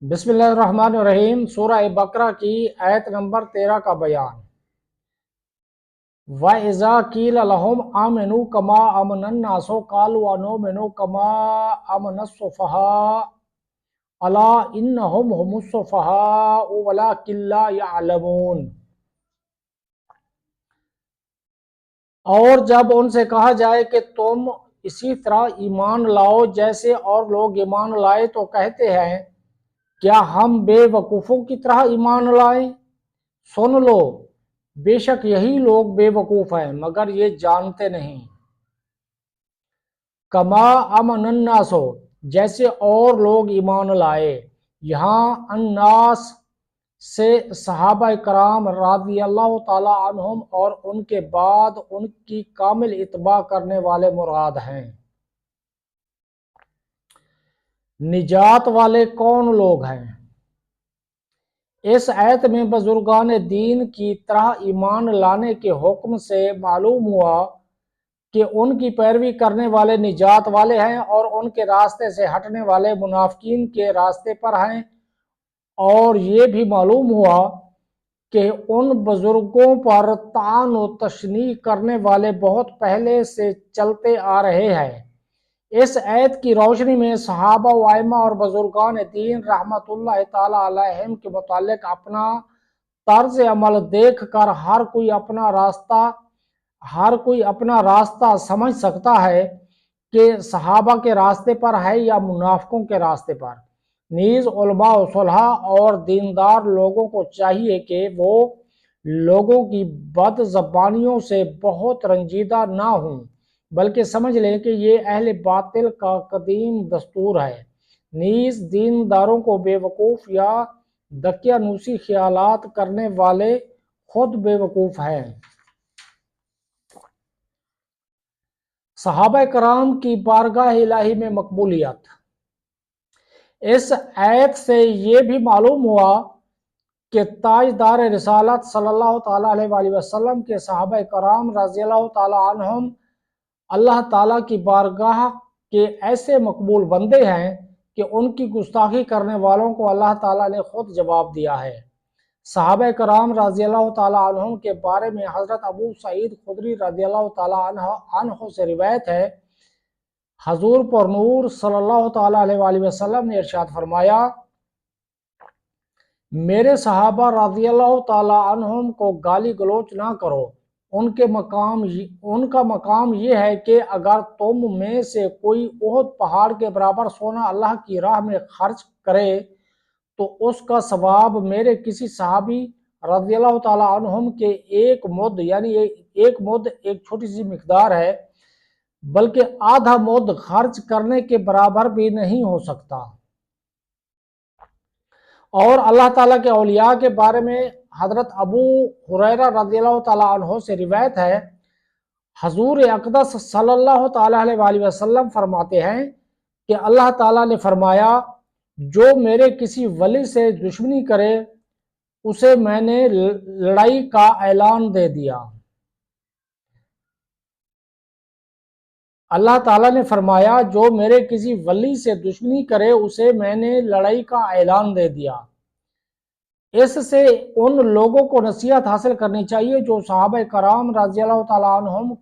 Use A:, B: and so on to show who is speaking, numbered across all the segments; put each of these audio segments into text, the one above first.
A: بسم اللہ الرحمن الرحیم۔ سورہ بقرہ کی آیت نمبر 13 کا بیان۔ وَإِذَا قِيلَ لَهُمْ آمِنُوا كَمَا آمَنَ النَّاسُ قَالُوا أَنُؤْمِنُ كَمَا آمَنَ السُّفَهَاءُ أَلَا إِنَّهُمْ هُمُ السُّفَهَاءُ وَلَٰكِن لَّا يَعْلَمُونَ۔ اور جب ان سے کہا جائے کہ تم اسی طرح ایمان لاؤ جیسے اور لوگ ایمان لائے تو کہتے ہیں کیا ہم بے وقوفوں کی طرح ایمان لائیں؟ سن لو، بے شک یہی لوگ بے وقوف ہیں مگر یہ جانتے نہیں۔ کما امن الناس، جیسے اور لوگ ایمان لائے۔ یہاں الناس سے صحابہ کرام رضی اللہ تعالی عنہم اور ان کے بعد ان کی کامل اتباع کرنے والے مراد ہیں۔ نجات والے کون لوگ ہیں؟ اس آیت میں بزرگان دین کی طرح ایمان لانے کے حکم سے معلوم ہوا کہ ان کی پیروی کرنے والے نجات والے ہیں اور ان کے راستے سے ہٹنے والے منافقین کے راستے پر ہیں، اور یہ بھی معلوم ہوا کہ ان بزرگوں پر طعن و تشنیع کرنے والے بہت پہلے سے چلتے آ رہے ہیں۔ اس آیت کی روشنی میں صحابہ و ائمہ اور بزرگان دین رحمت اللہ تعالی علیہم کے متعلق اپنا طرز عمل دیکھ کر ہر کوئی اپنا راستہ سمجھ سکتا ہے کہ صحابہ کے راستے پر ہے یا منافقوں کے راستے پر۔ نیز علماء و صلحاء اور دیندار لوگوں کو چاہیے کہ وہ لوگوں کی بد زبانیوں سے بہت رنجیدہ نہ ہوں، بلکہ سمجھ لیں کہ یہ اہل باطل کا قدیم دستور ہے۔ نیز دینداروں کو بے وقوف یا دقیانوسی خیالات کرنے والے خود بے وقوف ہیں۔ صحابہ کرام کی بارگاہ الہی میں مقبولیت۔ اس آیت سے یہ بھی معلوم ہوا کہ تاجدار رسالت صلی اللہ تعالیٰ علیہ وآلہ وسلم کے صحابہ کرام رضی اللہ تعالیٰ عنہم اللہ تعالیٰ کی بارگاہ کے ایسے مقبول بندے ہیں کہ ان کی گستاخی کرنے والوں کو اللہ تعالیٰ نے خود جواب دیا ہے۔ صحابہ کرام رضی اللہ تعالیٰ عنہم کے بارے میں حضرت ابو سعید خدری رضی اللہ تعالیٰ عنہ سے روایت ہے، حضور پر نور صلی اللہ تعالیٰ علیہ وآلہ وسلم نے ارشاد فرمایا، میرے صحابہ رضی اللہ تعالیٰ عنہم کو گالی گلوچ نہ کرو، ان کا مقام یہ ہے کہ اگر تم میں سے کوئی احد پہاڑ کے برابر سونا اللہ کی راہ میں خرچ کرے تو اس کا ثواب میرے کسی صحابی رضی اللہ تعالیٰ عنہم کے ایک مد، یعنی ایک مد ایک چھوٹی سی مقدار ہے، بلکہ آدھا مد خرچ کرنے کے برابر بھی نہیں ہو سکتا۔ اور اللہ تعالیٰ کے اولیاء کے بارے میں حضرت ابو ہریرہ رضی اللہ تعالیٰ عنہ سے روایت ہے، حضور اقدس صلی اللہ تعالیٰ علیہ وآلہ وسلم فرماتے ہیں کہ اللہ تعالیٰ نے فرمایا، جو میرے کسی ولی سے دشمنی کرے اسے میں نے لڑائی کا اعلان دے دیا۔ اللہ تعالیٰ نے فرمایا، جو میرے کسی ولی سے دشمنی کرے اسے میں نے لڑائی کا اعلان دے دیا۔ اس سے ان لوگوں کو نصیحت حاصل کرنی چاہیے جو صحابہ کرام رضی اللہ تعالیٰ عنہم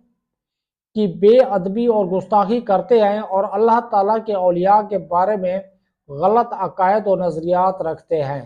A: کی بے ادبی اور گستاخی کرتے ہیں اور اللہ تعالیٰ کے اولیاء کے بارے میں غلط عقائد و نظریات رکھتے ہیں۔